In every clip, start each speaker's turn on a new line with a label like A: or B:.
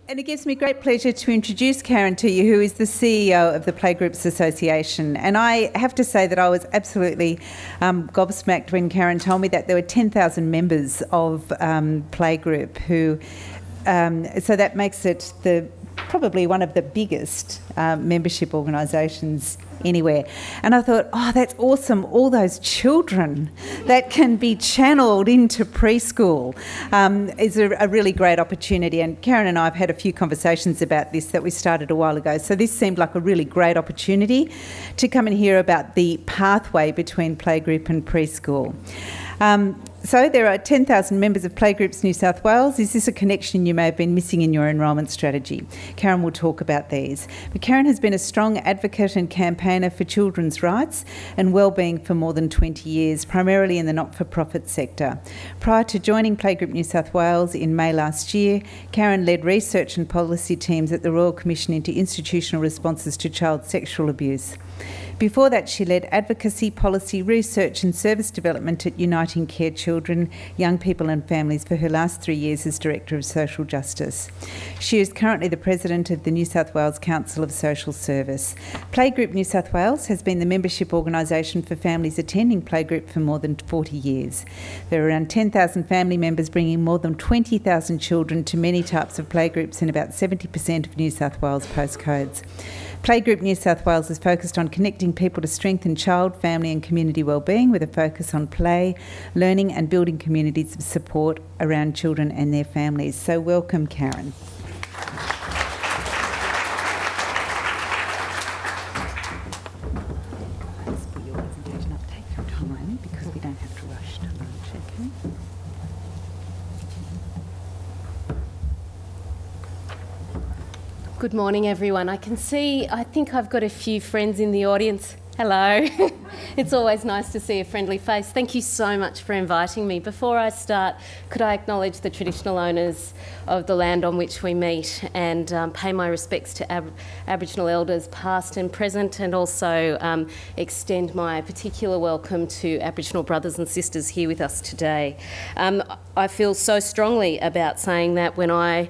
A: And it gives me great pleasure to introduce Karen to you, who is the CEO of the Playgroups Association. And I have to say that I was absolutely gobsmacked when Karen told me that there were 10,000 members of Playgroup who, so that makes it probably one of the biggest membership organisations anywhere. And I thought, oh, that's awesome, all those children that can be channelled into preschool is a really great opportunity. And Karen and I have had a few conversations about this that we started a while ago. So this seemed like a really great opportunity to come and hear about the pathway between playgroup and preschool. So there are 10,000 members of Playgroups New South Wales. Is this a connection you may have been missing in your enrolment strategy? Karen will talk about these. But Karen has been a strong advocate and campaigner for children's rights and wellbeing for more than 20 years, primarily in the not-for-profit sector. Prior to joining Playgroup New South Wales in May last year, Karen led research and policy teams at the Royal Commission into Institutional Responses to Child Sexual Abuse. Before that, she led advocacy, policy, research and service development at Uniting Care Children, Young People and Families for her last 3 years as Director of Social Justice. She is currently the President of the New South Wales Council of Social Service. Playgroup New South Wales has been the membership organisation for families attending Playgroup for more than 40 years. There are around 10,000 family members bringing more than 20,000 children to many types of playgroups in about 70% of New South Wales postcodes. Playgroup New South Wales is focused on connecting people to strengthen child, family and community wellbeing with a focus on play, learning and building communities of support around children and their families. So welcome, Karen.
B: Good morning, everyone. I think I've got a few friends in the audience. Hello. It's always nice to see a friendly face. Thank you so much for inviting me. Before I start, could I acknowledge the traditional owners of the land on which we meet and pay my respects to Aboriginal elders past and present, and also extend my particular welcome to Aboriginal brothers and sisters here with us today. I feel so strongly about saying that when I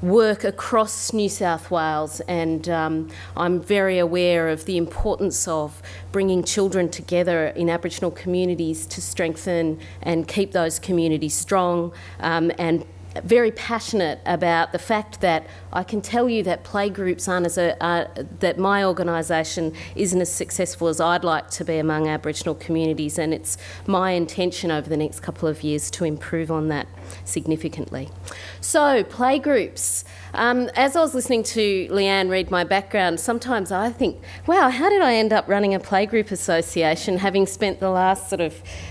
B: work across New South Wales, and I'm very aware of the importance of bringing children together in Aboriginal communities to strengthen and keep those communities strong, and very passionate about the fact that I can tell you that playgroups that my organisation isn't as successful as I'd like to be among Aboriginal communities, and it's my intention over the next couple of years to improve on that significantly. So, playgroups. As I was listening to Leanne read my background, sometimes I think, wow, how did I end up running a playgroup association, having spent the last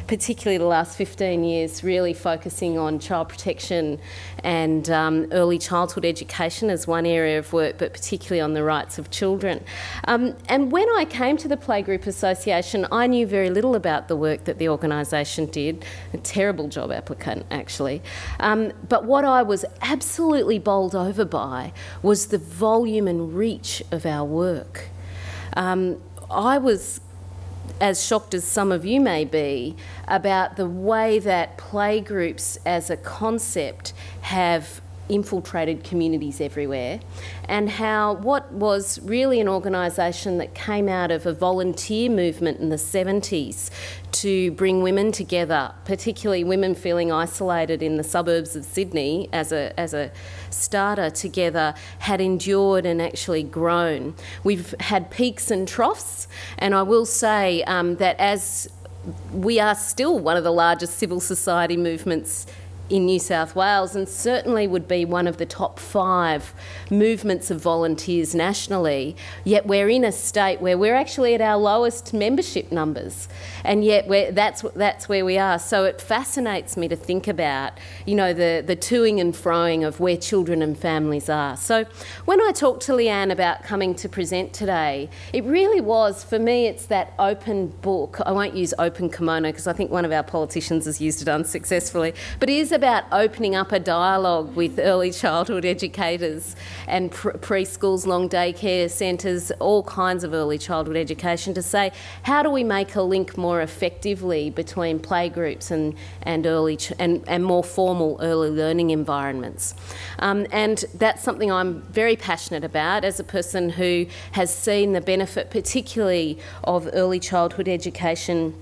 B: particularly the last 15 years really focusing on child protection and early childhood education as one area of work, but particularly on the rights of children. And when I came to the Playgroup Association, I knew very little about the work that the organisation did. A terrible job applicant, actually. But what I was absolutely bowled over by was the volume and reach of our work. I was as shocked as some of you may be about the way that playgroups as a concept have infiltrated communities everywhere, and how what was really an organisation that came out of a volunteer movement in the 70s to bring women together, particularly women feeling isolated in the suburbs of Sydney as a starter together, had endured and actually grown. We've had peaks and troughs, and I will say that as we are still one of the largest civil society movements in New South Wales, and certainly would be one of the top 5 movements of volunteers nationally, yet we're in a state where we're actually at our lowest membership numbers, and yet that's where we are. So it fascinates me to think about, you know, the toing and froing of where children and families are. So when I talked to Leanne about coming to present today, it really was, for me, it's that open book. I won't use open kimono because I think one of our politicians has used it unsuccessfully, but it is about opening up a dialogue with early childhood educators and preschools, long daycare centres, all kinds of early childhood education, to say, how do we make a link more effectively between playgroups and more formal early learning environments? And that's something I'm very passionate about as a person who has seen the benefit, particularly of early childhood education,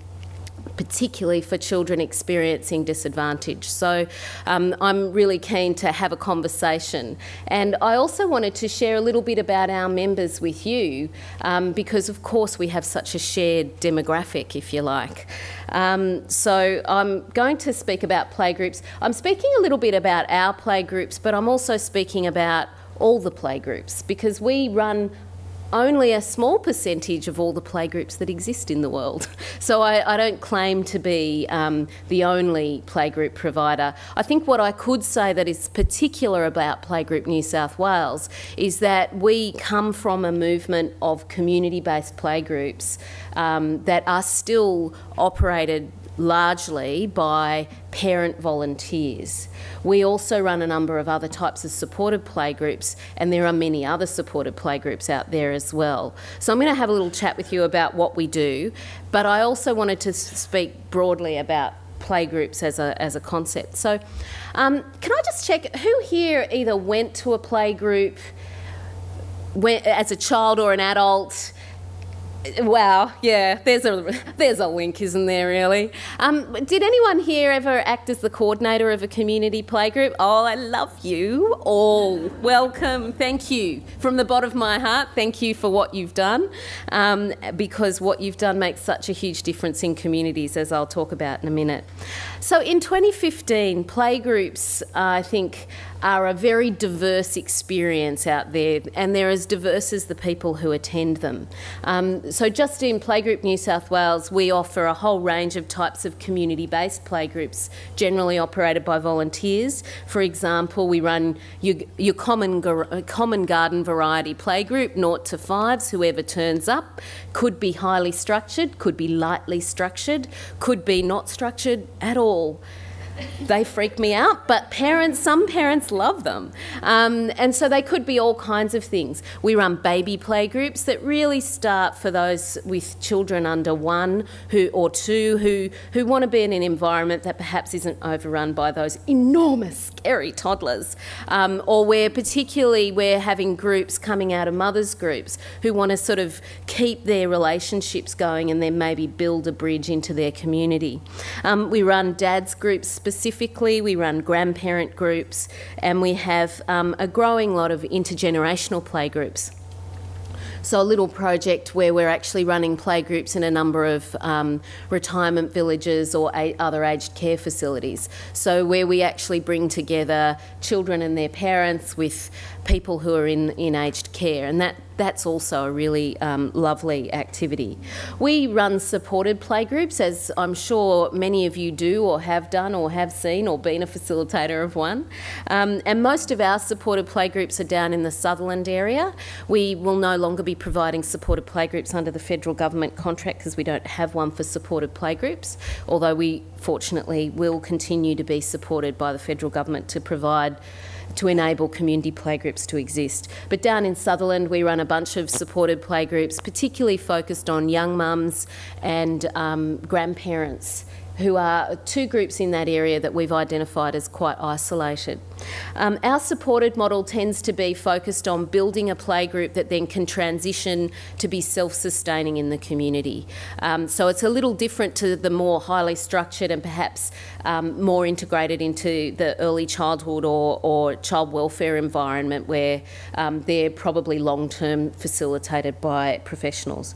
B: particularly for children experiencing disadvantage. So I'm really keen to have a conversation. And I also wanted to share a little bit about our members with you, because of course we have such a shared demographic, if you like. So I'm going to speak about playgroups. I'm speaking a little bit about our playgroups, but I'm also speaking about all the playgroups, because we run only a small percentage of all the playgroups that exist in the world. So I don't claim to be the only playgroup provider. I think what I could say that is particular about Playgroup New South Wales is that we come from a movement of community-based playgroups that are still operated largely by parent volunteers. We also run a number of other types of supported playgroups, and there are many other supported playgroups out there as well. So I'm going to have a little chat with you about what we do, but I also wanted to speak broadly about playgroups as a concept. So can I just check, who here either went to a playgroup as a child or an adult? Wow, yeah, there's a link, isn't there, really? Did anyone here ever act as the coordinator of a community playgroup? Oh, I love you all. Welcome, thank you. From the bottom of my heart, thank you for what you've done, because what you've done makes such a huge difference in communities, as I'll talk about in a minute. So in 2015, playgroups, I think, are a very diverse experience out there, and they're as diverse as the people who attend them. So just in Playgroup New South Wales, we offer a whole range of types of community-based playgroups, generally operated by volunteers. For example, we run your common garden variety playgroup, 0 to 5s, whoever turns up. Could be highly structured, could be lightly structured, could be not structured at all. They freak me out, but some parents love them. And so they could be all kinds of things. We run baby playgroups that really start for those with children under 1 or 2 who want to be in an environment that perhaps isn't overrun by those enormous, scary toddlers. Or we're having groups coming out of mothers' groups who want to sort of keep their relationships going and then maybe build a bridge into their community. We run dads groups specifically, we run grandparent groups, and we have a growing lot of intergenerational playgroups. So a little project where we're actually running playgroups in a number of retirement villages or other aged care facilities. So where we actually bring together children and their parents with people who are in aged care, and that's also a really lovely activity. We run supported playgroups, as I'm sure many of you do or have done or have seen or been a facilitator of one. And most of our supported playgroups are down in the Sutherland area. We will no longer be providing supported playgroups under the federal government contract because we don't have one for supported playgroups, although we fortunately will continue to be supported by the federal government to enable community playgroups to exist. But down in Sutherland, we run a bunch of supported playgroups, particularly focused on young mums and grandparents, who are 2 groups in that area that we've identified as quite isolated. Our supported model tends to be focused on building a playgroup that then can transition to be self-sustaining in the community. So it's a little different to the more highly structured and perhaps more integrated into the early childhood or child welfare environment where they're probably long-term facilitated by professionals.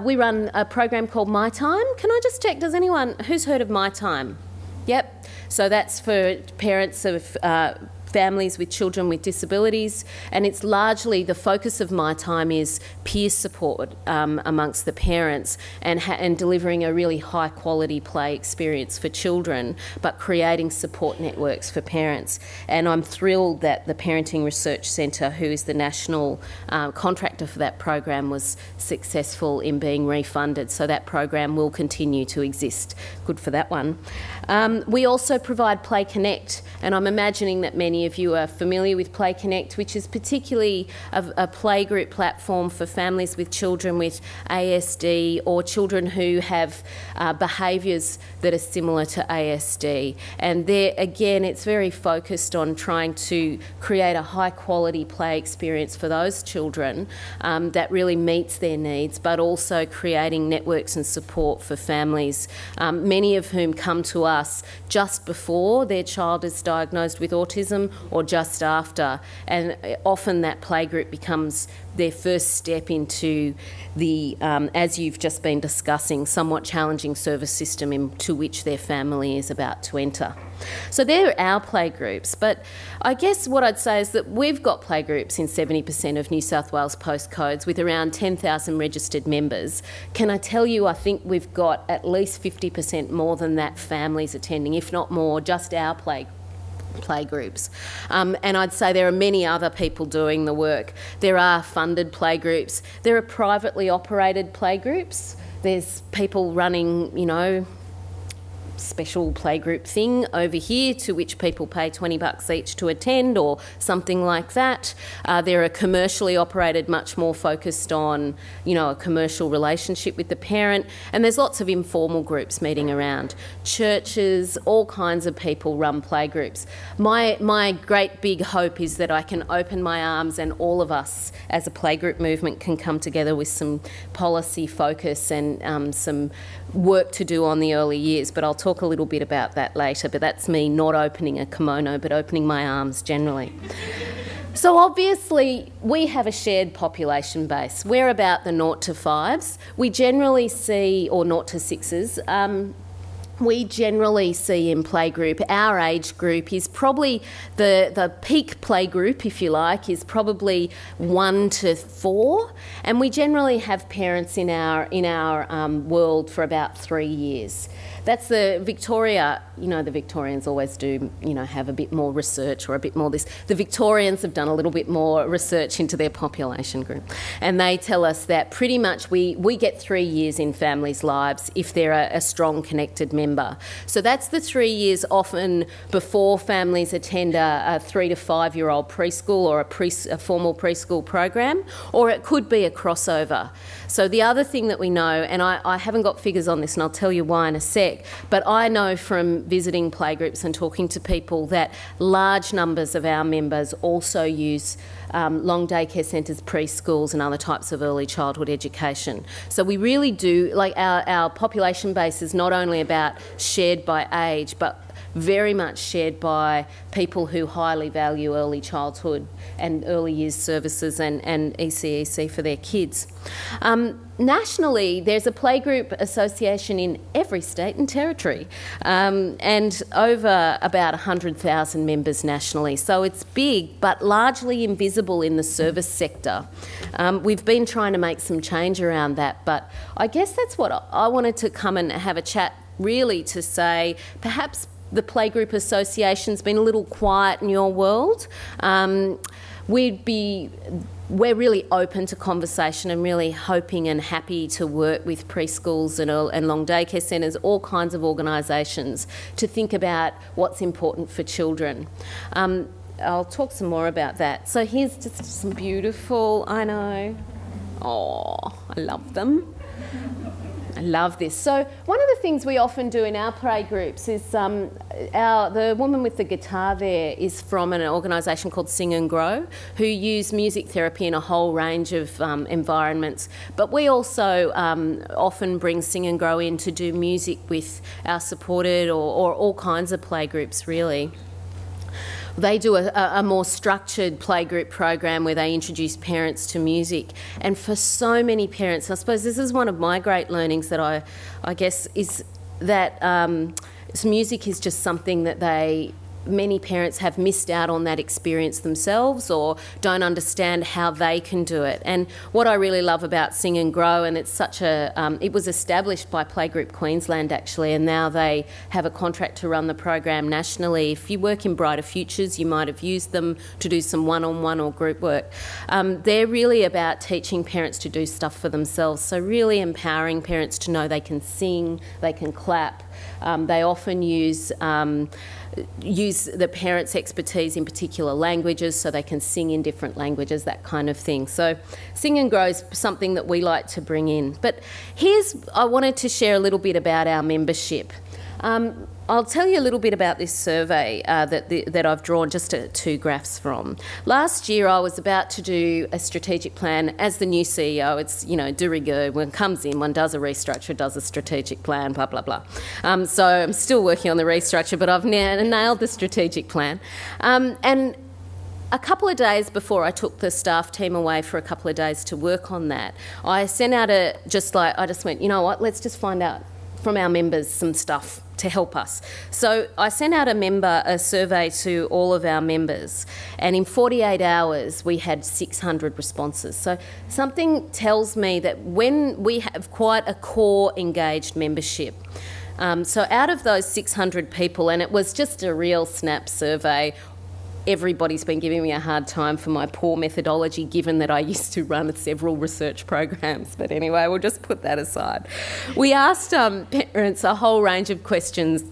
B: We run a program called My Time. Can I just check, who's heard of My Time? Yep. So that's for parents of families with children with disabilities, and it's largely the focus of my time is peer support amongst the parents and delivering a really high quality play experience for children, but creating support networks for parents. And I'm thrilled that the Parenting Research Centre, who is the national contractor for that program, was successful in being refunded, so that program will continue to exist. Good for that one. We also provide Play Connect, and I'm imagining that many of you are familiar with Play Connect, which is particularly a playgroup platform for families with children with ASD or children who have behaviours that are similar to ASD. And there, again, it's very focused on trying to create a high quality play experience for those children that really meets their needs, but also creating networks and support for families, many of whom come to us just before their child is diagnosed with autism or just after, and often that playgroup becomes their first step into the, as you've just been discussing, somewhat challenging service system into which their family is about to enter. So they're our playgroups, but I guess what I'd say is that we've got playgroups in 70% of New South Wales postcodes with around 10,000 registered members. Can I tell you, I think we've got at least 50% more than that families attending, if not more, just our playgroups. And I'd say there are many other people doing the work. There are funded playgroups. There are privately operated playgroups. There's people running, you know, special playgroup thing over here to which people pay $20 each to attend or something like that. There are commercially operated, much more focused on, you know, a commercial relationship with the parent, and there's lots of informal groups meeting around. Churches, all kinds of people run playgroups. My great big hope is that I can open my arms and all of us as a playgroup movement can come together with some policy focus and some work to do on the early years, but I'll talk a little bit about that later. But that's me not opening a kimono, but opening my arms generally. So obviously we have a shared population base. We're about the 0 to 5s. We generally see, or 0 to 6s, we generally see in playgroup, our age group is probably the peak playgroup, if you like, is probably 1 to 4, and we generally have parents in our world for about 3 years. That's the Victoria, you know, the Victorians always do, you know, have a bit more research or a bit more this. The Victorians have done a little bit more research into their population group, and they tell us that pretty much we get 3 years in families' lives if they're a strong connected member. So that's the 3 years often before families attend a 3 to 5 year old preschool or a formal preschool program, or it could be a crossover. So the other thing that we know, and I haven't got figures on this and I'll tell you why in a sec, but I know from visiting playgroups and talking to people that large numbers of our members also use long daycare centres, preschools and other types of early childhood education. So we really do, like our population base is not only about shared by age, but very much shared by people who highly value early childhood and early years services and ECEC for their kids. Nationally, there's a playgroup association in every state and territory, and over about 100,000 members nationally. So it's big, but largely invisible in the service sector. We've been trying to make some change around that, but I guess that's what I wanted to come and have a chat, really, to say perhaps the Playgroup Association's been a little quiet in your world. We're really open to conversation and really hoping and happy to work with preschools and long daycare centres, all kinds of organisations, to think about what's important for children. I'll talk some more about that. So here's just some beautiful, I know, oh, I love them. I love this. So one of the things we often do in our play groups is the woman with the guitar there is from an organisation called Sing and Grow, who use music therapy in a whole range of environments. But we also often bring Sing and Grow in to do music with our supported or all kinds of play groups, really. They do a more structured playgroup program where they introduce parents to music. And for so many parents, I suppose this is one of my great learnings that I guess is that music is just something that they many parents have missed out on that experience themselves or don't understand how they can do it. And what I really love about Sing and Grow, and it's such a, it was established by Playgroup Queensland actually, and now they have a contract to run the program nationally. If you work in Brighter Futures, you might have used them to do some one-on-one or group work. They're really about teaching parents to do stuff for themselves, so really empowering parents to know they can sing, they can clap. They often use the parents' expertise in particular languages so they can sing in different languages, that kind of thing. So Sing and Grow is something that we like to bring in. But I wanted to share a little bit about our membership. I'll tell you a little bit about this survey that I've drawn just two graphs from. Last year I was about to do a strategic plan. As the new CEO, it's, you know, de rigueur. One comes in, one does a restructure, does a strategic plan, blah, blah, blah. So I'm still working on the restructure, but I've nailed the strategic plan. And a couple of days before I took the staff team away for a couple of days to work on that, I sent out I just went, you know what, let's just find out from our members some stuff to help us. So I sent out a survey to all of our members, and in 48 hours we had 600 responses. So something tells me that when we have quite a core engaged membership, so out of those 600 people, and it was just a real snap survey, everybody's been giving me a hard time for my poor methodology, given that I used to run several research programs. But anyway, we'll just put that aside. We asked parents a whole range of questions,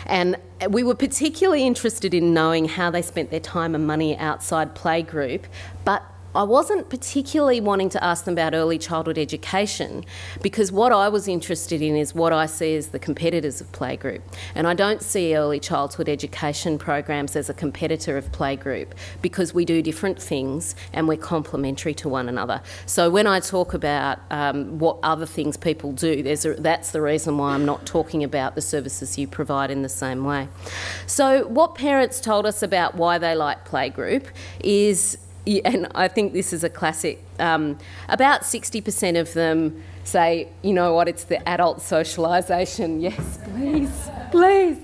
B: and we were particularly interested in knowing how they spent their time and money outside playgroup, but I wasn't particularly wanting to ask them about early childhood education, because what I was interested in is what I see as the competitors of playgroup. And I don't see early childhood education programs as a competitor of playgroup, because we do different things and we're complementary to one another. So when I talk about what other things people do, that's the reason why I'm not talking about the services you provide in the same way. So what parents told us about why they like playgroup is, and I think this is a classic, about 60% of them say, you know what, it's the adult socialisation. Yes, please, please.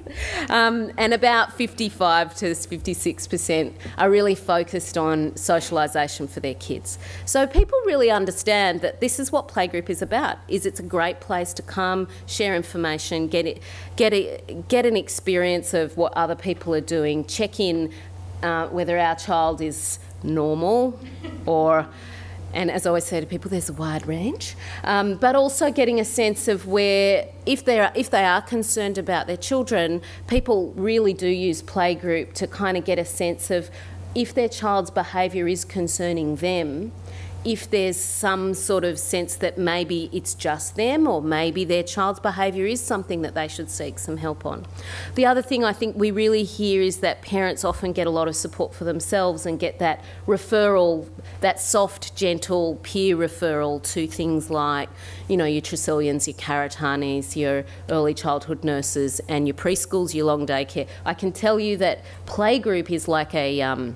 B: And about 55 to 56% are really focused on socialisation for their kids. So people really understand that this is what playgroup is about. It's a great place to come, share information, get an experience of what other people are doing, check in whether our child is normal or, and as I always say to people, there's a wide range, but also getting a sense of where, if they are concerned about their children, people really do use playgroup to kind of get a sense of if their child's behaviour is concerning them, if there's some sort of sense that maybe it's just them, or maybe their child's behaviour is something that they should seek some help on. The other thing I think we really hear is that parents often get a lot of support for themselves and get that referral, that soft, gentle peer referral to things like, you know, your Tresillians, your Caritanis, your early childhood nurses, and your preschools, your long day care. I can tell you that playgroup is like a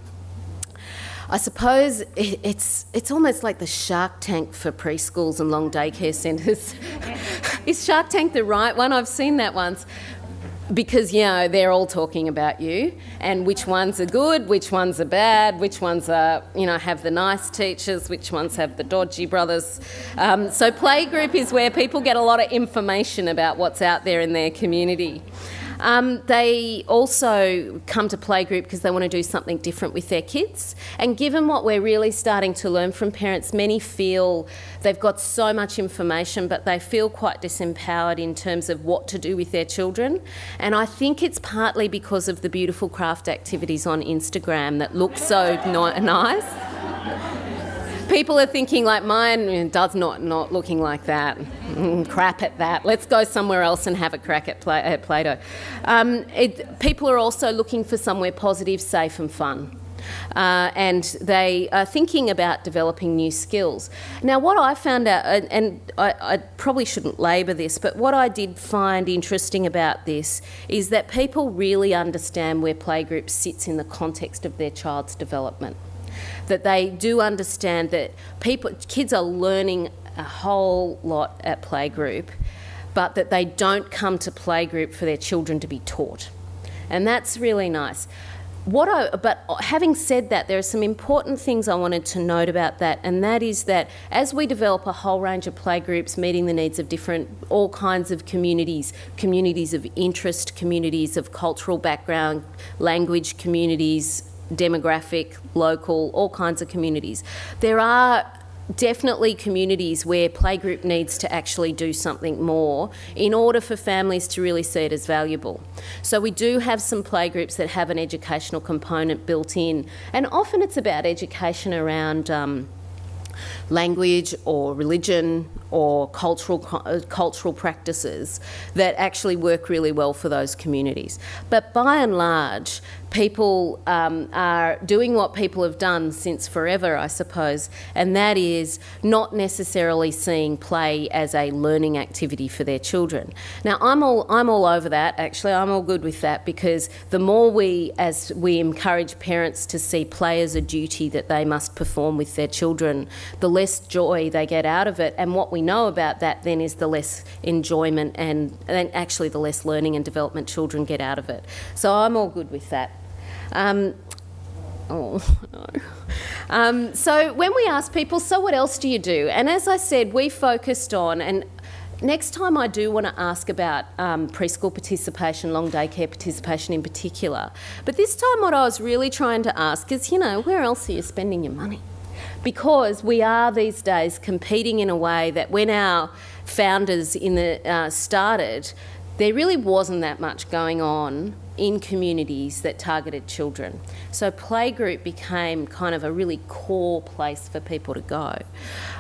B: I suppose it's almost like the Shark Tank for preschools and long daycare centres. Is Shark Tank the right one? I've seen that once. Because, you know, they're all talking about you and which ones are good, which ones are bad, which ones are, you know, have the nice teachers, which ones have the dodgy brothers. So playgroup is where people get a lot of information about what's out there in their community. They also come to playgroup because they want to do something different with their kids. And given what we're really starting to learn from parents, many feel they've got so much information, but they feel quite disempowered in terms of what to do with their children. And I think it's partly because of the beautiful craft activities on Instagram that look so nice. People are thinking, like, mine does not looking like that. Crap at that. Let's go somewhere else and have a crack at Play-Doh. People are also looking for somewhere positive, safe and fun. And they are thinking about developing new skills. Now, what I found out, and I probably shouldn't labour this, but what I did find interesting about this is that people really understand where playgroup sits in the context of their child's development. That they do understand that kids are learning a whole lot at playgroup, but that they don't come to playgroup for their children to be taught. and that's really nice. But having said that, there are some important things I wanted to note about that, and that is that as we develop a whole range of playgroups meeting the needs of all kinds of communities, communities of interest, communities of cultural background, language communities, demographic, local, all kinds of communities, there are definitely communities where playgroup needs to actually do something more in order for families to really see it as valuable. So we do have some playgroups that have an educational component built in, and often it's about education around language or religion or cultural practices that actually work really well for those communities. But by and large, people are doing what people have done since forever, I suppose, and that is not necessarily seeing play as a learning activity for their children. Now, I'm all over that, actually. I'm all good with that, because the more we encourage parents to see play as a duty that they must perform with their children, the less joy they get out of it, and what we know about that then is the less enjoyment and actually the less learning and development children get out of it. So I'm all good with that. So when we ask people, so what else do you do? And as I said, we focused on, and next time I do want to ask about preschool participation, long daycare participation in particular. But this time what I was really trying to ask is, you know, where else are you spending your money? Because we are these days competing in a way that when our founders started, there really wasn't that much going on in communities that targeted children. So playgroup became kind of a really core place for people to go.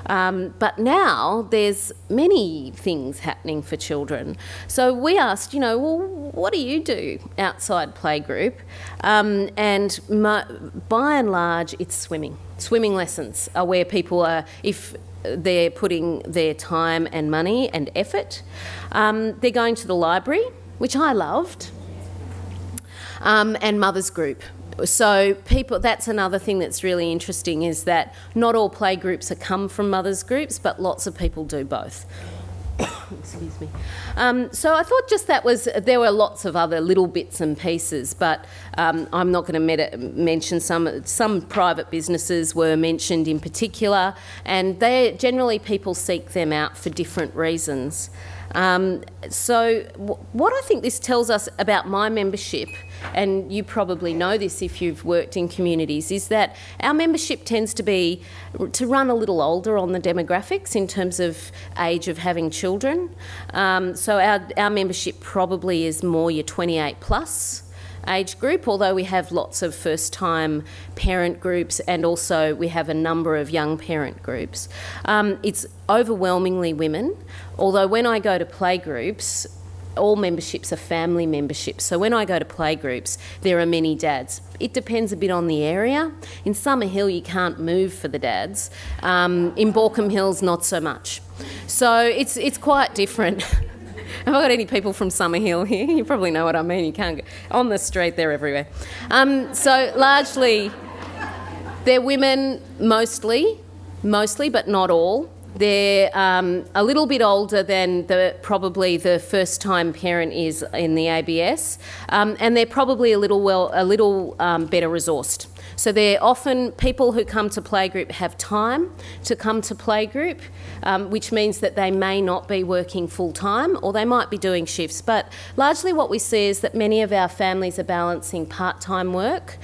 B: But now there's many things happening for children. So we asked, you know, well, what do you do outside playgroup? And by and large, it's swimming. Swimming lessons are where people are, if they're putting their time and money and effort. They're going to the library, which I loved. And mothers group. So that's another thing that's really interesting, is that not all playgroups come from mothers groups, but lots of people do both. Excuse me. So I thought there were lots of other little bits and pieces, but I'm not going to mention some private businesses were mentioned in particular, and generally people seek them out for different reasons. So what I think this tells us about my membership, and you probably know this if you've worked in communities, is that our membership tends to run a little older on the demographics in terms of age of having children. So our membership probably is more your 28 plus age group, although we have lots of first-time parent groups, and also we have a number of young parent groups. It's overwhelmingly women, although when I go to playgroups, all memberships are family memberships. So when I go to playgroups, there are many dads. It depends a bit on the area. In Summer Hill, you can't move for the dads. In Borkham Hills, not so much. So it's quite different. Have I got any people from Summer Hill here? You probably know what I mean. You can't go on the street, they're everywhere. So largely, they're women mostly, but not all. They're a little bit older than probably the first-time parent is in the ABS, and they're probably a little better resourced. So they're often people who come to playgroup have time to come to playgroup, which means that they may not be working full-time, or they might be doing shifts. But largely what we see is that many of our families are balancing part-time work,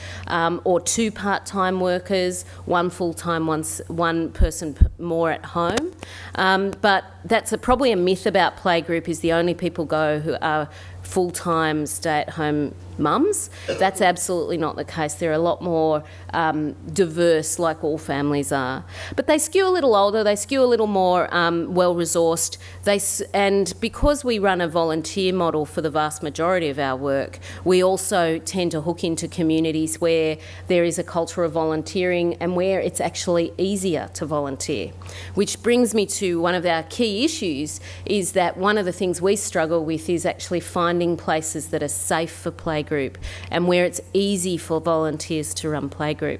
B: or two part-time workers, one full-time, one person more at home. But that's probably a myth about playgroup, is the only people go who are full-time stay-at-home mums. That's absolutely not the case. They're a lot more diverse, like all families are. But they skew a little older, they skew a little more well-resourced. And because we run a volunteer model for the vast majority of our work, we also tend to hook into communities where there is a culture of volunteering and where it's actually easier to volunteer. Which brings me to one of our key issues, is that one of the things we struggle with is actually finding places that are safe for playgroup and where it's easy for volunteers to run playgroup.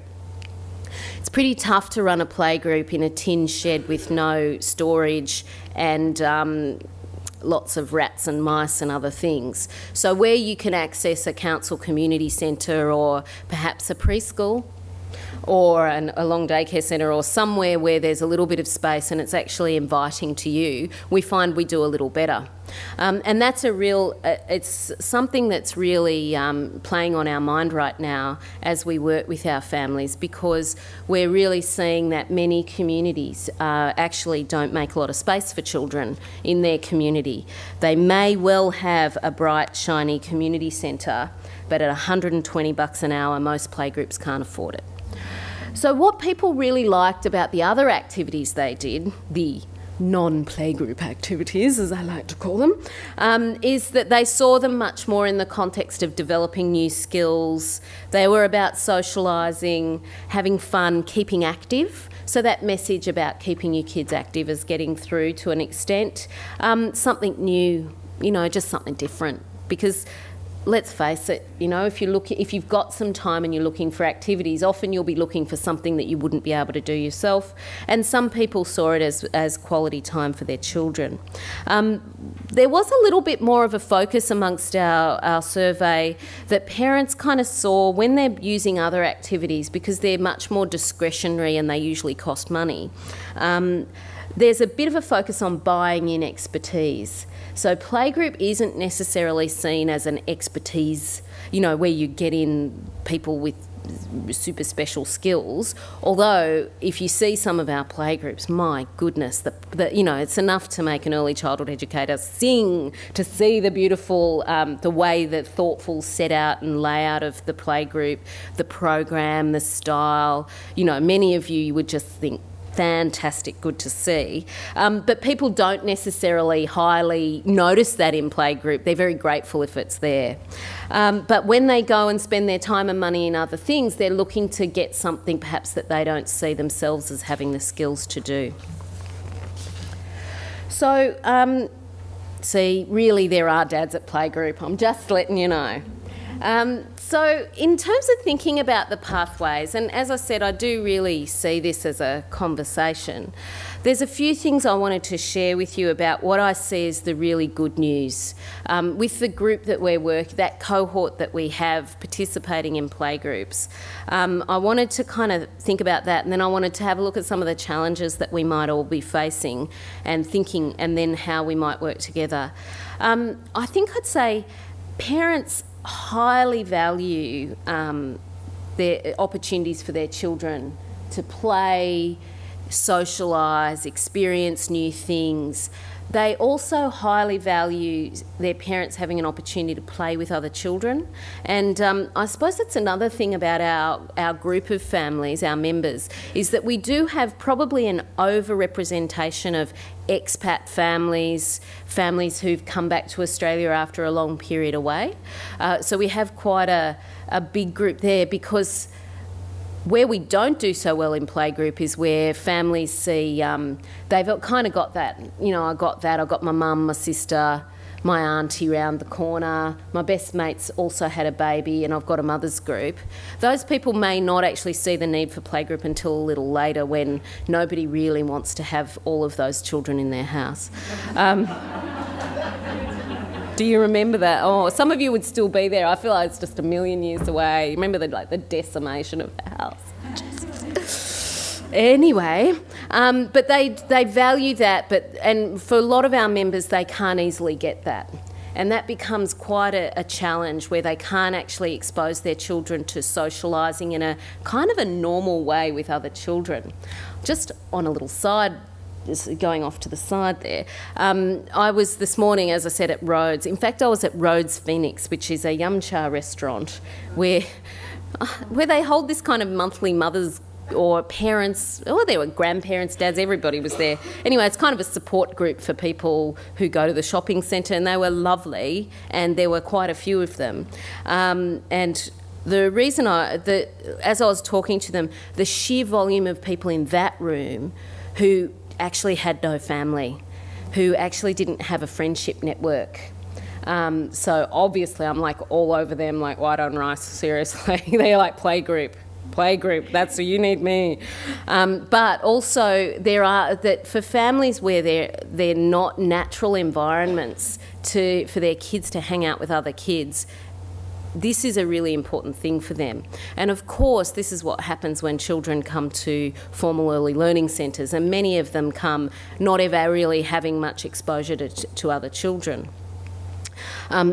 B: It's pretty tough to run a playgroup in a tin shed with no storage and lots of rats and mice and other things. So where you can access a council community centre or perhaps a preschool or a long daycare centre or somewhere where there's a little bit of space and it's actually inviting to you, we find we do a little better. And that's it's something that's really playing on our mind right now as we work with our families, because we're really seeing that many communities actually don't make a lot of space for children in their community. They may well have a bright, shiny community centre, but at $120 an hour, most playgroups can't afford it. So what people really liked about the other activities they did, the non-playgroup activities, as I like to call them, is that they saw them much more in the context of developing new skills. They were about socialising, having fun, keeping active. So that message about keeping your kids active is getting through to an extent. Something new, you know, just something different. Because let's face it, you know, if you've got some time and you're looking for activities, often you'll be looking for something that you wouldn't be able to do yourself. And some people saw it as quality time for their children. There was a little bit more of a focus amongst our survey that parents kind of saw when they're using other activities, because they're much more discretionary and they usually cost money. There's a bit of a focus on buying in expertise. So playgroup isn't necessarily seen as an expertise, you know, where you get in people with super special skills. Although, if you see some of our playgroups, my goodness, you know, it's enough to make an early childhood educator sing to see the beautiful, the way the thoughtful set out and layout of the playgroup, the program, the style. You know, many of you would just think, fantastic, good to see. But people don't necessarily highly notice that in playgroup. They're very grateful if it's there. But when they go and spend their time and money in other things, they're looking to get something perhaps that they don't see themselves as having the skills to do. So, see, really there are dads at playgroup. I'm just letting you know. So in terms of thinking about the pathways, and as I said, I do really see this as a conversation, there's a few things I wanted to share with you about what I see as the really good news. With the group that we're working, that cohort that we have participating in playgroups, I wanted to kind of think about that, and then I wanted to have a look at some of the challenges that we might all be facing and thinking, and then how we might work together. I think I'd say parents highly value their opportunities for their children to play, socialise, experience new things. They also highly value their parents having an opportunity to play with other children. And I suppose that's another thing about our group of families, our members, is that we do have probably an over-representation of expat families, families who've come back to Australia after a long period away. So we have quite a big group there, because where we don't do so well in playgroup is where families see, they've kind of got that, you know, I got my mum, my sister, my auntie round the corner, my best mate's also had a baby, and I've got a mother's group. Those people may not actually see the need for playgroup until a little later, when nobody really wants to have all of those children in their house. Do you remember that? Oh, some of you would still be there. I feel like it's just a million years away. Remember the decimation of the house? Anyway, but they value that, and for a lot of our members, they can't easily get that. And that becomes quite a challenge, where they can't actually expose their children to socialising in a kind of a normal way with other children. Just on a little side, just going off to the side there, I was this morning, as I said, at Rhodes. In fact, I was at Rhodes Phoenix, which is a yum cha restaurant where they hold this kind of monthly mothers or parents, or there were grandparents, dads, everybody was there. Anyway, it's kind of a support group for people who go to the shopping centre, and they were lovely, and there were quite a few of them. And the reason as I was talking to them, the sheer volume of people in that room who actually had no family, who actually didn't have a friendship network. So obviously I'm like all over them, like white on rice, seriously. They're like playgroup. playgroup, that's where you need me. But also there are, that for families where they're not natural environments for their kids to hang out with other kids, this is a really important thing for them. And of course, this is what happens when children come to formal early learning centres, and many of them come not ever really having much exposure to other children.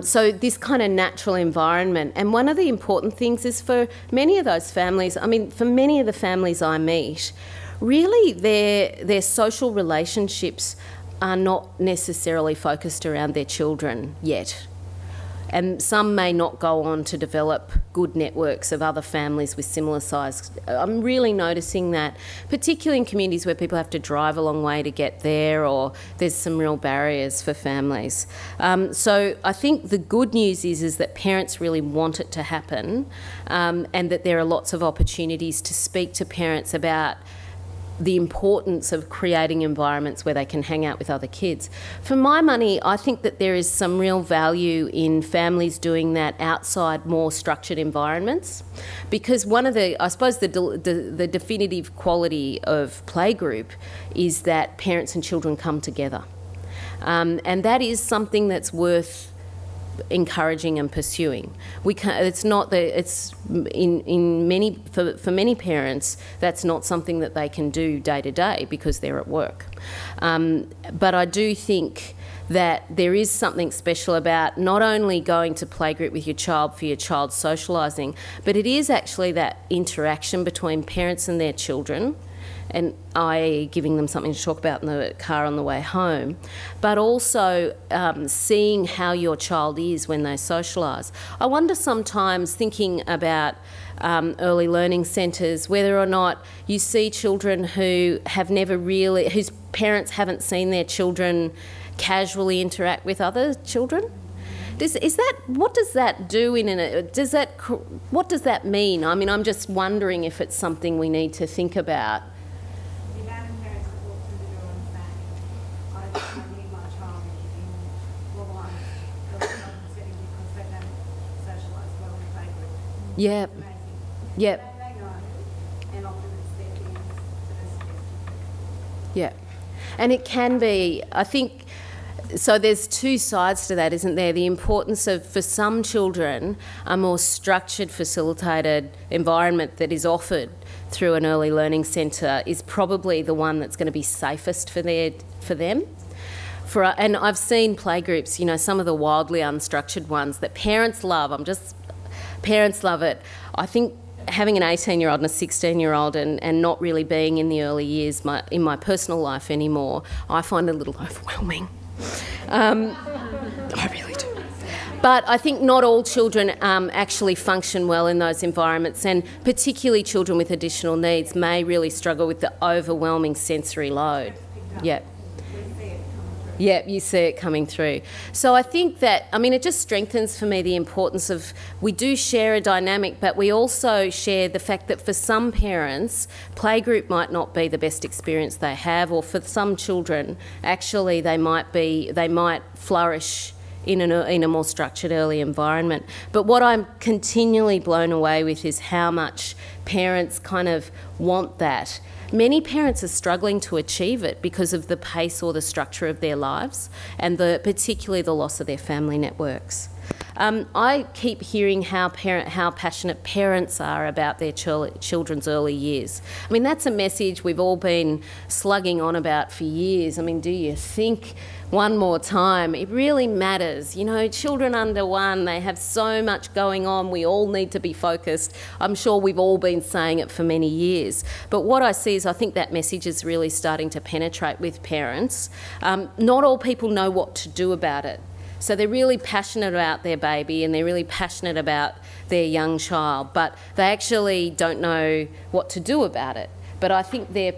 B: So this kind of natural environment. And one of the important things is for many of those families, I mean, for many of the families I meet, really their social relationships are not necessarily focused around their children yet. And some may not go on to develop good networks of other families with similar size. I'm really noticing that, particularly in communities where people have to drive a long way to get there, or there's some real barriers for families. So I think the good news is that parents really want it to happen, and that there are lots of opportunities to speak to parents about the importance of creating environments where they can hang out with other kids. For my money, I think that there is some real value in families doing that outside more structured environments, because one of the, I suppose the definitive quality of playgroup is that parents and children come together. And that is something that's worth encouraging and pursuing. We can't, it's not that it's in many, for many parents, that's not something that they can do day to day because they're at work. But I do think that there is something special about not only going to playgroup with your child for your child's socialising, but it is actually that interaction between parents and their children, and i.e. giving them something to talk about in the car on the way home, but also seeing how your child is when they socialise. I wonder sometimes, thinking about early learning centres, whether or not you see children who have never really, whose parents haven't seen their children casually interact with other children. What does that do what does that mean? I mean, I'm just wondering if it's something we need to think about.
C: The amount of parents that walk through the door and say, I need my child in full-on early learning setting because they don't socialise well in playgroup.
B: Yeah.
C: It's amazing.
B: Yep.
C: They know, and often it's their things that are suggested.
B: Yeah. And it can be, I think, so there's two sides to that, isn't there? The importance of, for some children, a more structured, facilitated environment that is offered through an early learning centre is probably the one that's going to be safest for them. And I've seen playgroups, you know, some of the wildly unstructured ones that parents love. Parents love it. I think having an 18-year-old and a 16-year-old and not really being in the early years in my personal life anymore, I find a little overwhelming. I really do. But I think not all children actually function well in those environments, and particularly children with additional needs may really struggle with the overwhelming sensory load. Yeah. Yeah, you see it coming through. So I think that, I mean, it just strengthens for me the importance of, we do share a dynamic, but we also share the fact that for some parents, playgroup might not be the best experience they have, or for some children, actually they might flourish in a more structured early environment. But what I'm continually blown away with is how much parents kind of want that. Many parents are struggling to achieve it because of the pace or the structure of their lives, and particularly the loss of their family networks. I keep hearing how passionate parents are about their children's early years. I mean, that's a message we've all been slugging on about for years. I mean, do you think one more time? It really matters. You know, children under 1, they have so much going on. We all need to be focused. I'm sure we've all been saying it for many years. But what I see is, I think that message is really starting to penetrate with parents. Not all people know what to do about it. So they're really passionate about their baby and they're really passionate about their young child, but they actually don't know what to do about it. But I think they're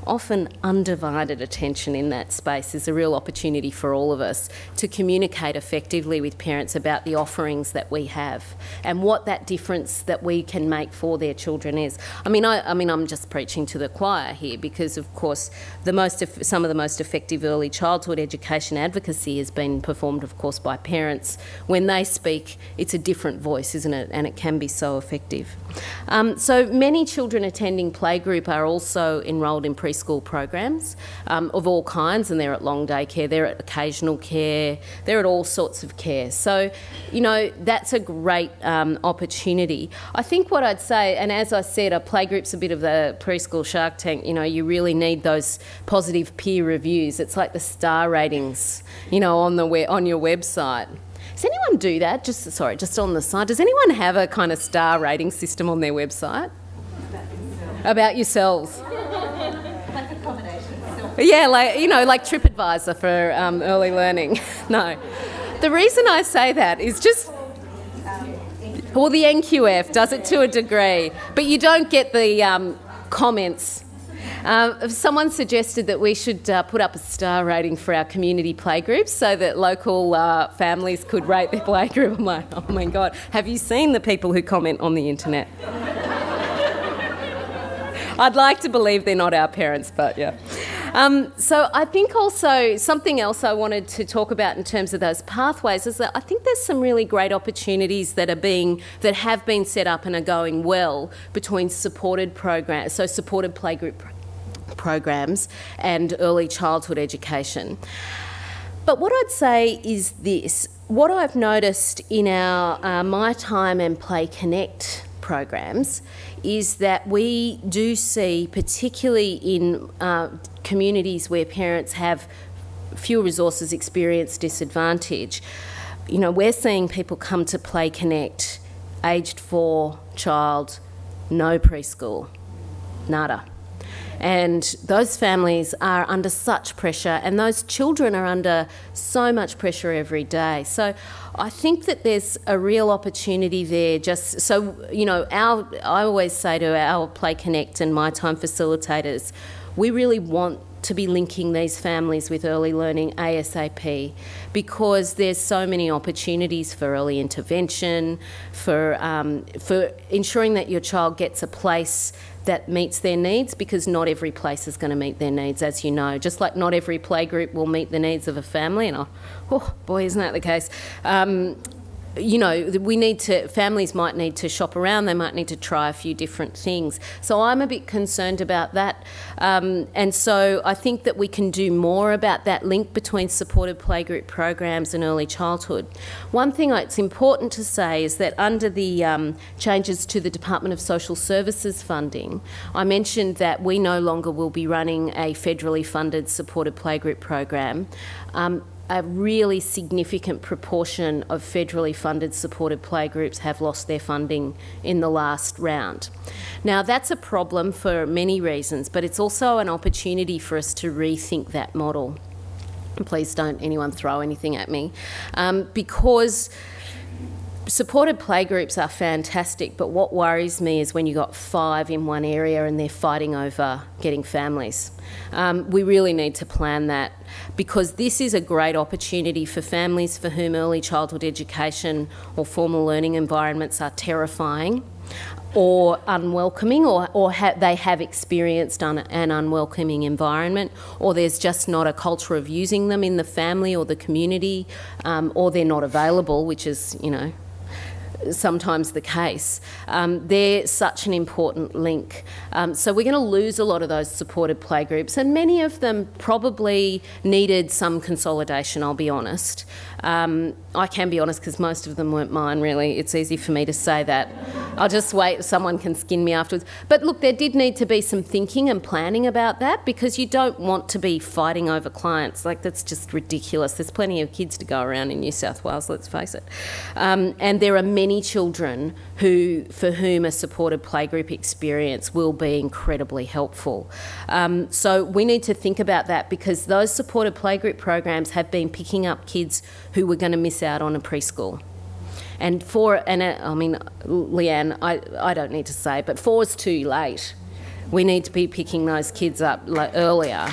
B: often undivided attention in that space is a real opportunity for all of us to communicate effectively with parents about the offerings that we have and what that difference that we can make for their children is. I mean, I'm just preaching to the choir here because, of course, some of the most effective early childhood education advocacy has been performed, of course, by parents. When they speak, it's a different voice, isn't it? And it can be so effective. So many children attending playgroup are also enrolled in preschool programs of all kinds, and they're at long day care, they're at occasional care, they're at all sorts of care. So, you know, that's a great opportunity. I think what I'd say, and as I said, a playgroup's a bit of the preschool Shark Tank. You know, you really need those positive peer reviews. It's like the star ratings, you know, on your website. Does anyone do that? Just on the side. Does anyone have a kind of star rating system on their website? About yourselves.
A: Like a combination.
B: Yeah, like, you know, like TripAdvisor for early learning. No. The reason I say that is just... Well, the NQF does it to a degree, but you don't get the comments. Someone suggested that we should put up a star rating for our community playgroups so that local families could rate their playgroup. I'm like, oh my God, have you seen the people who comment on the internet? I'd like to believe they're not our parents, but yeah. So I think also something else I wanted to talk about in terms of those pathways is that I think there's some really great opportunities that have been set up and are going well between supported programs, so supported playgroup programs and early childhood education. But what I'd say is this: what I've noticed in our My Time and Play Connect programs is that we do see, particularly in communities where parents have fewer resources, experience disadvantage, you know, we're seeing people come to Play Connect, aged 4 child, no preschool, nada. And those families are under such pressure, and those children are under so much pressure every day. So I think that there's a real opportunity there. Just so, you know, I always say to our Play Connect and My Time facilitators, we really want to be linking these families with early learning ASAP, because there's so many opportunities for early intervention, for ensuring that your child gets a place that meets their needs, because not every place is going to meet their needs, as you know. Just like not every playgroup will meet the needs of a family, and oh boy, isn't that the case? You know, families might need to shop around, they might need to try a few different things. So I'm a bit concerned about that. And so I think that we can do more about that link between supported playgroup programs and early childhood. One thing that's important to say is that under the changes to the Department of Social Services funding, I mentioned that we no longer will be running a federally funded supported playgroup program. A really significant proportion of federally funded supported playgroups have lost their funding in the last round. Now, that's a problem for many reasons, but it's also an opportunity for us to rethink that model. And please don't anyone throw anything at me, because supported playgroups are fantastic, but what worries me is when you've got 5 in one area and they're fighting over getting families. We really need to plan that, because this is a great opportunity for families for whom early childhood education or formal learning environments are terrifying or unwelcoming, or they have experienced an unwelcoming environment, or there's just not a culture of using them in the family or the community, or they're not available, which is, you know, sometimes the case. They're such an important link. So we're going to lose a lot of those supported playgroups, and many of them probably needed some consolidation, I'll be honest. I can be honest because most of them weren't mine, really. It's easy for me to say that. I'll just wait, someone can skin me afterwards. But look, there did need to be some thinking and planning about that, because you don't want to be fighting over clients. Like, that's just ridiculous. There's plenty of kids to go around in New South Wales, let's face it. And there are many children for whom a supported playgroup experience will be incredibly helpful. So we need to think about that, because those supported playgroup programs have been picking up kids who were going to miss out on a preschool. And I mean, Leanne, I don't need to say, but 4 is too late. we need to be picking those kids up earlier.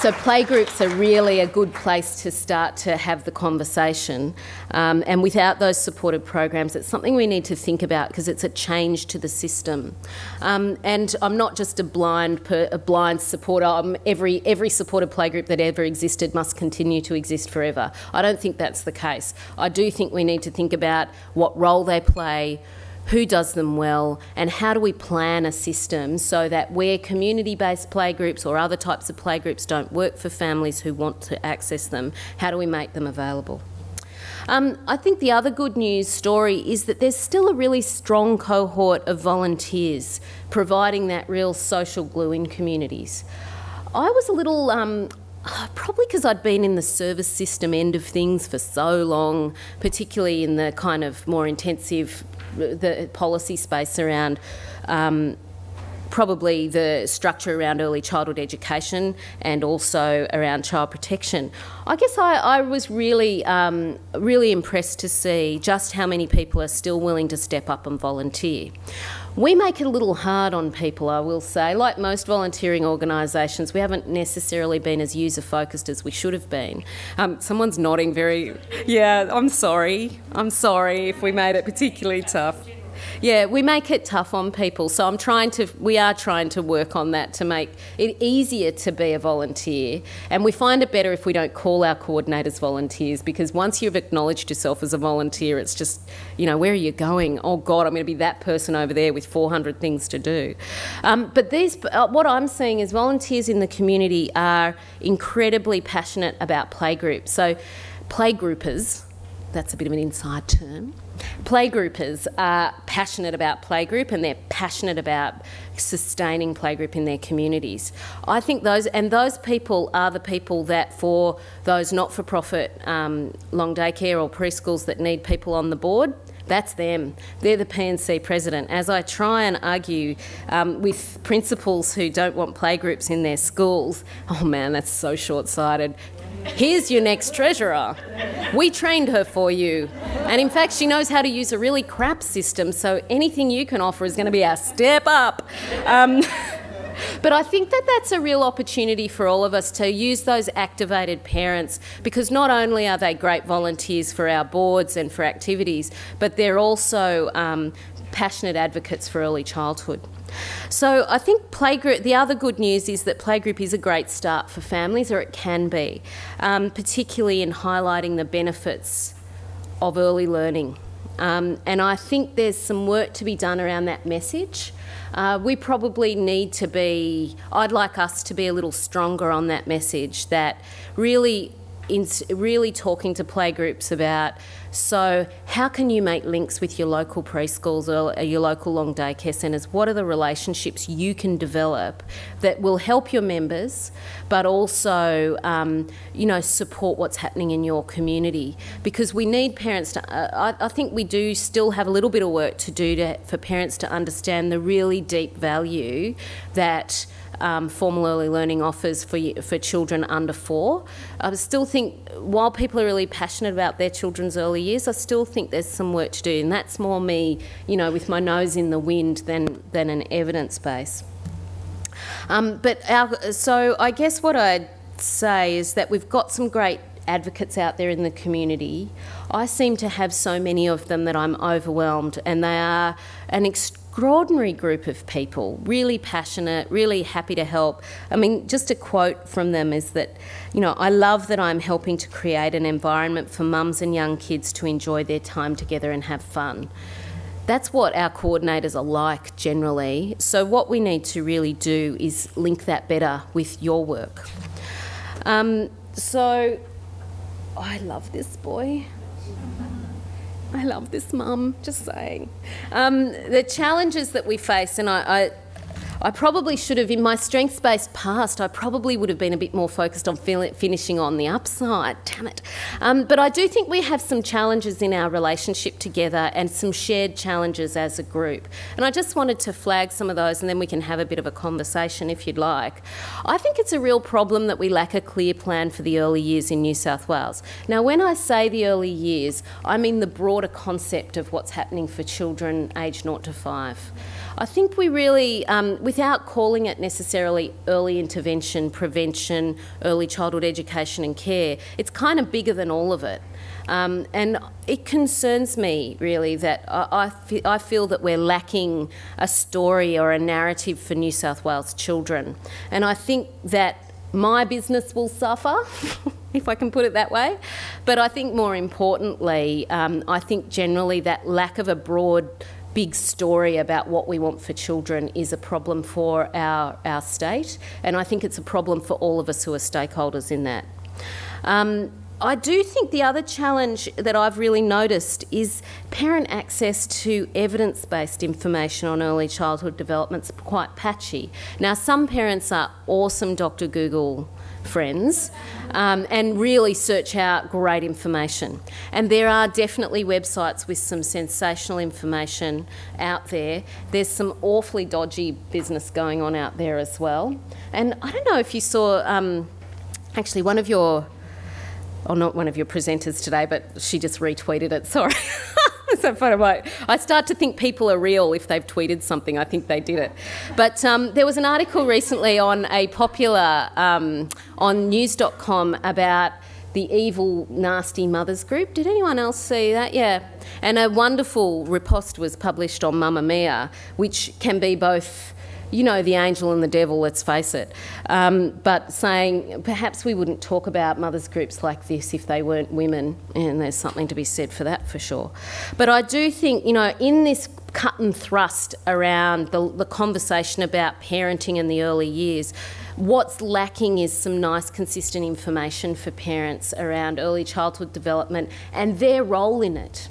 B: So playgroups are really a good place to start to have the conversation. And without those supported programs, it's something we need to think about because it's a change to the system. And I'm not just a blind supporter. Every supported playgroup that ever existed must continue to exist forever. I don't think that's the case. I do think we need to think about what role they play, who does them well, and how do we plan a system so that where community-based playgroups or other types of playgroups don't work for families who want to access them, how do we make them available? I think the other good news story is that there's still a really strong cohort of volunteers providing that real social glue in communities. I was a little probably because I'd been in the service system end of things for so long, particularly in the kind of more intensive the policy space around probably the structure around early childhood education and also around child protection. I guess I was really, really impressed to see just how many people are still willing to step up and volunteer. We make it a little hard on people, I will say. Like most volunteering organisations, we haven't necessarily been as user-focused as we should have been. Someone's nodding very... Yeah, I'm sorry. I'm sorry if we made it particularly tough. Yeah, we make it tough on people, so we are trying to work on that to make it easier to be a volunteer, and we find it better if we don't call our coordinators volunteers, because once you've acknowledged yourself as a volunteer, it's just, you know, where are you going? Oh God, I'm going to be that person over there with 400 things to do. But what I'm seeing is volunteers in the community are incredibly passionate about playgroups. So playgroupers, that's a bit of an inside term. Playgroupers are passionate about playgroup and they're passionate about sustaining playgroup in their communities. I think those people are the people that, for those not-for-profit long day care or preschools that need people on the board, that's them. They're the P&C president. As I try and argue with principals who don't want playgroups in their schools, oh man, that's so short-sighted. Here's your next treasurer. We trained her for you. And in fact, she knows how to use a really crap system, so anything you can offer is going to be a step up. But I think that that's a real opportunity for all of us to use those activated parents, because not only are they great volunteers for our boards and for activities, but they're also passionate advocates for early childhood. So I think the other good news is that playgroup is a great start for families, or it can be, particularly in highlighting the benefits of early learning. And I think there's some work to be done around that message. We probably need to be, I'd like us to be a little stronger on that message, that really talking to playgroups about, so how can you make links with your local preschools or your local long day care centres? What are the relationships you can develop that will help your members, but also, you know, support what's happening in your community? Because we need parents to, I think we do still have a little bit of work to do for parents to understand the really deep value that formal early learning offers for children under 4. I still think, while people are really passionate about their children's early years, I still think there's some work to do, and that's more me, you know, with my nose in the wind than an evidence base. So I guess what I'd say is that we've got some great advocates out there in the community. I seem to have so many of them that I'm overwhelmed, and they are an extraordinary group of people, really passionate, really happy to help. I mean, just a quote from them is that, you know, I love that I'm helping to create an environment for mums and young kids to enjoy their time together and have fun. That's what our coordinators are like generally. So what we need to really do is link that better with your work. So I love this boy. I love this mum, just saying. The challenges that we face, and I probably should have, in my strengths-based past, I probably would have been a bit more focused on finishing on the upside, damn it. But I do think we have some challenges in our relationship together and some shared challenges as a group. And I just wanted to flag some of those, and then we can have a bit of a conversation if you'd like. I think it's a real problem that we lack a clear plan for the early years in New South Wales. Now, when I say the early years, I mean the broader concept of what's happening for children aged 0 to 5. I think we really, without calling it necessarily early intervention, prevention, early childhood education and care, it's kind of bigger than all of it. And it concerns me really that I feel that we're lacking a story or a narrative for New South Wales children. And I think that my business will suffer, if I can put it that way. But I think more importantly, I think generally that lack of a broad, big story about what we want for children is a problem for our state. And I think it's a problem for all of us who are stakeholders in that. I do think the other challenge that I've really noticed is parent access to evidence-based information on early childhood development is quite patchy. Now, some parents are awesome Dr. Google friends and really search out great information. And there are definitely websites with some sensational information out there. There's some awfully dodgy business going on out there as well. And I don't know if you saw actually one of your... or not one of your presenters today, but she just retweeted it, sorry. So funny. I start to think people are real if they've tweeted something. I think they did it. But there was an article recently on a popular, on news.com about the evil, nasty mothers group. Did anyone else see that? Yeah. And a wonderful riposte was published on Mamma Mia, which can be both, you know, the angel and the devil, let's face it. But saying perhaps we wouldn't talk about mothers groups like this if they weren't women, and there's something to be said for that for sure. But I do think, you know, in this cut and thrust around the conversation about parenting in the early years, what's lacking is some nice consistent information for parents around early childhood development and their role in it.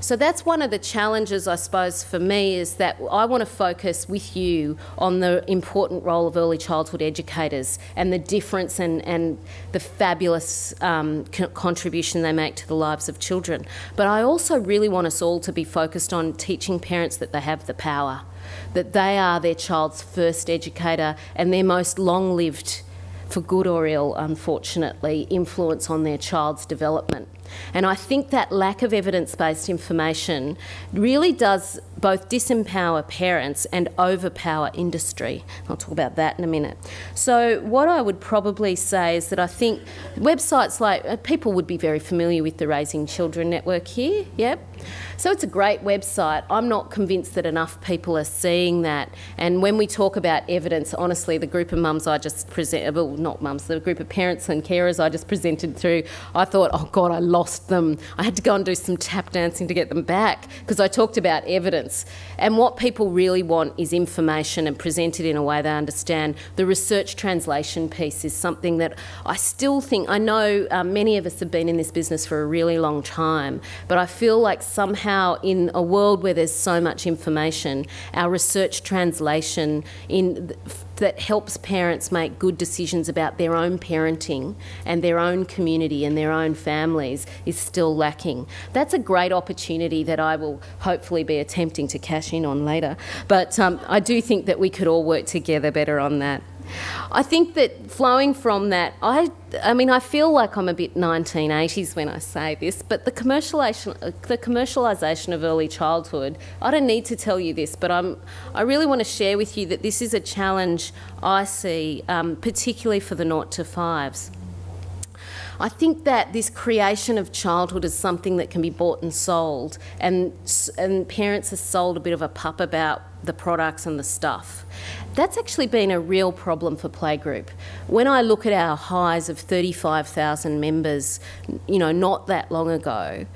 B: So that's one of the challenges, I suppose, for me, is that I want to focus with you on the important role of early childhood educators and the difference and the fabulous contribution they make to the lives of children. But I also really want us all to be focused on teaching parents that they have the power, that they are their child's first educator and their most long-lived, for good or ill, unfortunately, influence on their child's development. And I think that lack of evidence-based information really does both disempower parents and overpower industry. I'll talk about that in a minute. So what I would probably say is that I think websites like, people would be very familiar with the Raising Children network here, yep. So it's a great website. I'm not convinced that enough people are seeing that. And when we talk about evidence, honestly, the group of mums I just presented, well, not mums, the group of parents and carers I just presented through, I thought, oh God, I lost them. I had to go and do some tap dancing to get them back because I talked about evidence. And what people really want is information and presented in a way they understand. The research translation piece is something that I still think, I know many of us have been in this business for a really long time, but I feel like somehow in a world where there's so much information, our research translation that helps parents make good decisions about their own parenting and their own community and their own families is still lacking. That's a great opportunity that I will hopefully be attempting to cash in on later. But I do think that we could all work together better on that. I think that flowing from that, I mean, I feel like I'm a bit 1980s when I say this, but the commercialisation of early childhood, I don't need to tell you this, but I really want to share with you that this is a challenge I see, particularly for the 0 to 5s. I think that this creation of childhood is something that can be bought and sold, and parents are sold a bit of a pup about the products and the stuff. That's actually been a real problem for Playgroup. When I look at our highs of 35,000 members, you know, not that long ago,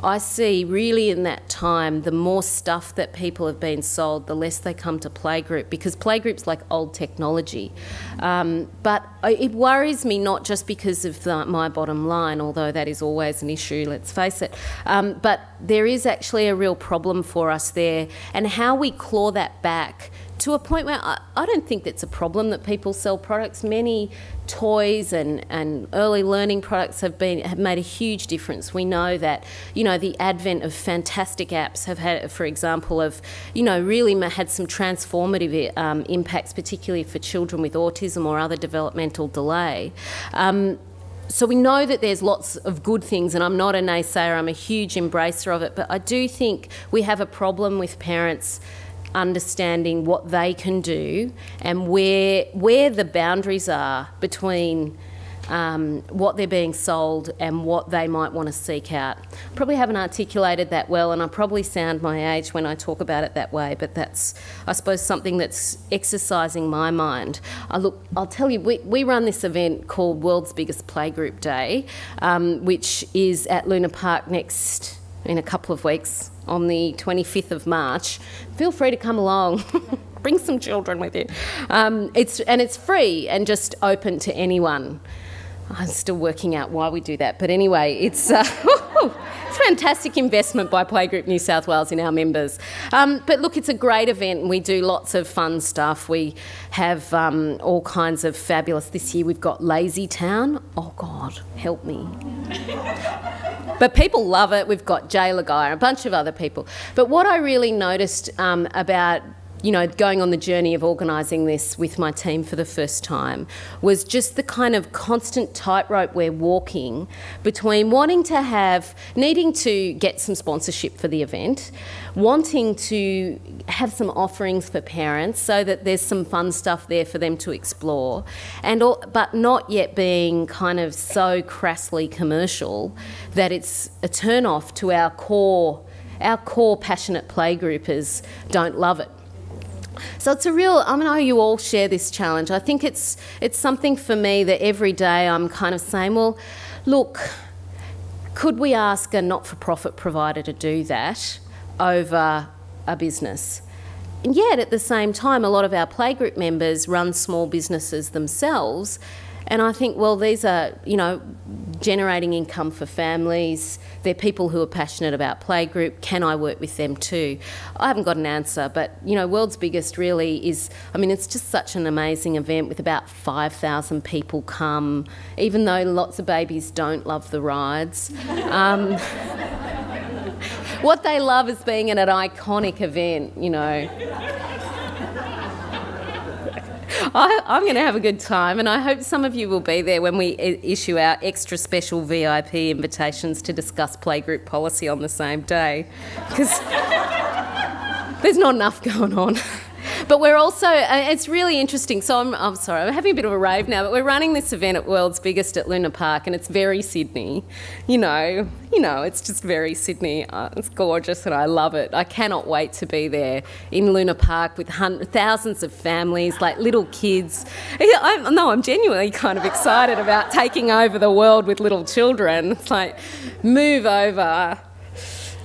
B: I see really in that time the more stuff that people have been sold, the less they come to Playgroup, because Playgroup's like old technology. But it worries me not just because of my bottom line, although that is always an issue, let's face it, but there is actually a real problem for us there, and how we claw that back to a point where I don't think that's a problem that people sell products. Many toys and early learning products have made a huge difference. We know that, you know, the advent of fantastic apps have had, for example, really had some transformative impacts, particularly for children with autism or other developmental delay. So we know that there's lots of good things, and I'm not a naysayer, I'm a huge embracer of it, but I do think we have a problem with parents understanding what they can do and where the boundaries are between what they're being sold and what they might want to seek out. Probably haven't articulated that well, and I probably sound my age when I talk about it that way, but that's, I suppose, something that's exercising my mind. I'll tell you, we run this event called World's Biggest Playgroup Day, which is at Luna Park in a couple of weeks, on the 25th of March. Feel free to come along. Bring some children with you. It's free and just open to anyone. I'm still working out why we do that, but anyway, it's a fantastic investment by Playgroup New South Wales in our members. But look, it's a great event and we do lots of fun stuff. We have all kinds of fabulous. This year we've got Lazy Town. Oh God, help me. But people love it. We've got Jay Lagai, a bunch of other people. But what I really noticed about going on the journey of organising this with my team for the first time was just the kind of constant tightrope we're walking between needing to get some sponsorship for the event, wanting to have some offerings for parents so that there's some fun stuff there for them to explore, but not yet being kind of so crassly commercial that it's a turn-off to our core passionate playgroupers don't love it. So it's I know you all share this challenge. I think it's something for me that every day I'm kind of saying, well, look, could we ask a not-for-profit provider to do that over a business? And yet, at the same time, a lot of our playgroup members run small businesses themselves, and I think, well, these are, generating income for families. They're people who are passionate about playgroup. Can I work with them too? I haven't got an answer, but, World's Biggest really is, it's just such an amazing event with about 5,000 people come, even though lots of babies don't love the rides. What they love is being at an iconic event, I'm going to have a good time, and I hope some of you will be there when we issue our extra special VIP invitations to discuss playgroup policy on the same day, because there's not enough going on. But we're also, it's really interesting, so I'm sorry, I'm having a bit of a rave now, but we're running this event at World's Biggest at Luna Park, and it's very Sydney. It's just very Sydney. It's gorgeous and I love it. I cannot wait to be there in Luna Park with thousands of families, like little kids. I'm genuinely kind of excited about taking over the world with little children. It's like, move over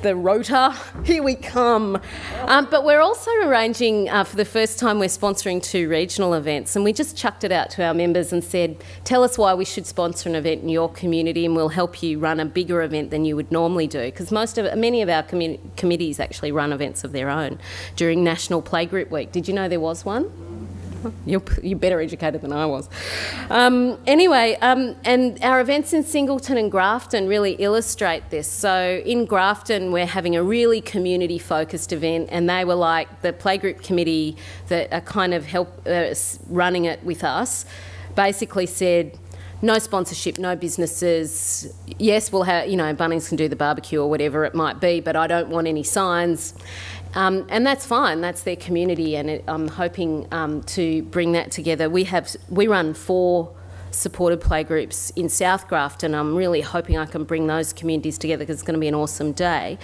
B: the rota, here we come. But we're also arranging, for the first time, we're sponsoring 2 regional events, and we just chucked it out to our members and said, tell us why we should sponsor an event in your community and we'll help you run a bigger event than you would normally do, because many of our committees actually run events of their own during National Playgroup Week. Did you know there was one? You're better educated than I was. Anyway, and our events in Singleton and Grafton really illustrate this. So in Grafton, we're having a really community-focused event, and they were like the playgroup committee that are kind of running it with us, basically said, no sponsorship, no businesses. Yes, we'll have, Bunnings can do the barbecue or whatever it might be, but I don't want any signs. And that's fine, that's their community, and I'm hoping to bring that together. We run 4 supported playgroups in South Grafton. I'm really hoping I can bring those communities together because it's going to be an awesome day.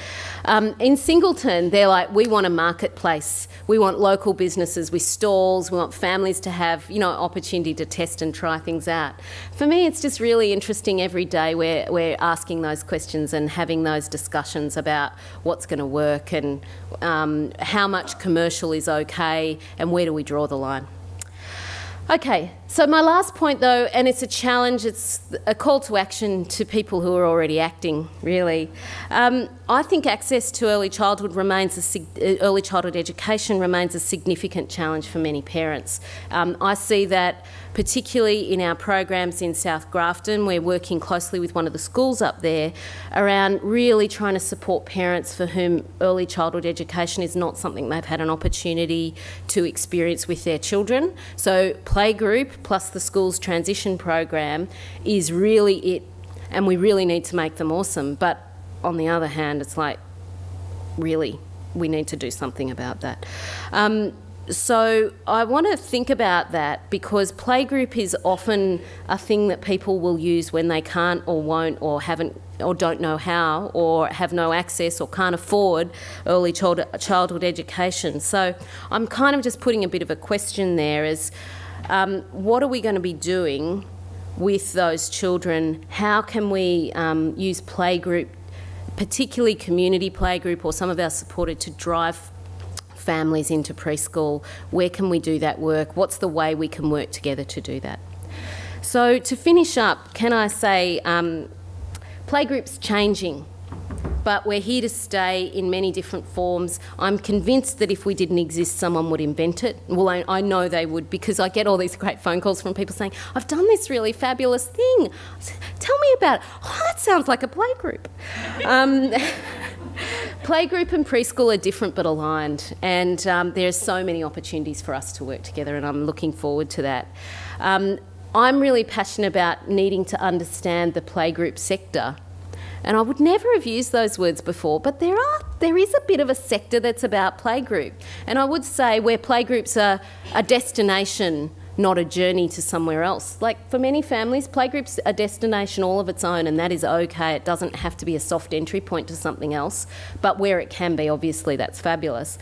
B: In Singleton, they're like, we want a marketplace. We want local businesses with stalls. We want families to have, opportunity to test and try things out. For me, it's just really interesting every day we're asking those questions and having those discussions about what's going to work and how much commercial is okay and where do we draw the line. Okay, so my last point though, and it's a challenge, it's a call to action to people who are already acting, really. I think access to early childhood education remains a significant challenge for many parents. I see that particularly in our programs in South Grafton. We're working closely with one of the schools up there around really trying to support parents for whom early childhood education is not something they've had an opportunity to experience with their children. So Playgroup plus the school's transition program is really it, and we really need to make them awesome. But on the other hand, it's like, really, we need to do something about that. So I want to think about that, because playgroup is often a thing that people will use when they can't or won't or haven't or don't know how or have no access or can't afford early childhood education. So I'm kind of just putting a bit of a question there as what are we going to be doing with those children? How can we use playgroup, particularly community playgroup or some of our supported, to drive families into preschool? Where can we do that work? What's the way we can work together to do that? So to finish up, can I say playgroup's changing, but we're here to stay in many different forms. I'm convinced that if we didn't exist, someone would invent it. Well, I know they would, because I get all these great phone calls from people saying, I've done this really fabulous thing. Tell me about it. Oh, that sounds like a playgroup. Playgroup and preschool are different but aligned, and there's so many opportunities for us to work together, and I'm looking forward to that. I'm really passionate about needing to understand the playgroup sector, and I would never have used those words before, but there is a bit of a sector that's about playgroup, and I would say where playgroups are a destination, not a journey to somewhere else. Like for many families, playgroups are a destination all of its own, and that is okay. It doesn't have to be a soft entry point to something else, but where it can be, obviously, that's fabulous.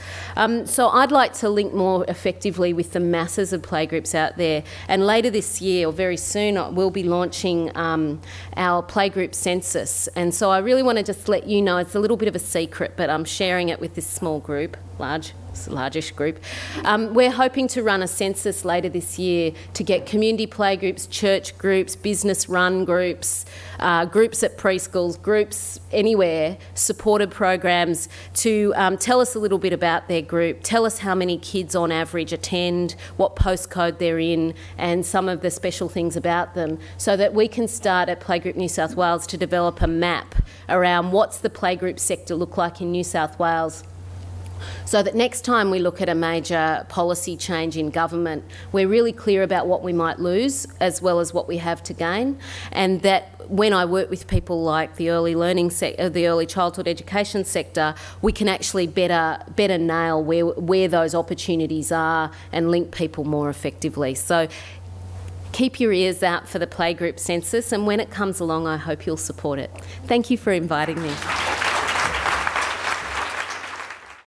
B: So I'd like to link more effectively with the masses of playgroups out there, and later this year, or very soon, we'll be launching our playgroup census. And so I really want to just let you know, it's a little bit of a secret, but I'm sharing it with this small group, largish group. We're hoping to run a census later this year to get community playgroups, church groups, business-run groups, groups at preschools, groups anywhere, supported programs, to tell us a little bit about their group, tell us how many kids on average attend, what postcode they're in, and some of the special things about them, so that we can start at Playgroup New South Wales to develop a map around what's the playgroup sector look like in New South Wales, so that next time we look at a major policy change in government, we're really clear about what we might lose as well as what we have to gain, and that when I work with people like the early learning the early childhood education sector, we can actually better nail where those opportunities are and link people more effectively. So keep your ears out for the playgroup census, and when it comes along, I hope you'll support it. Thank you for inviting me.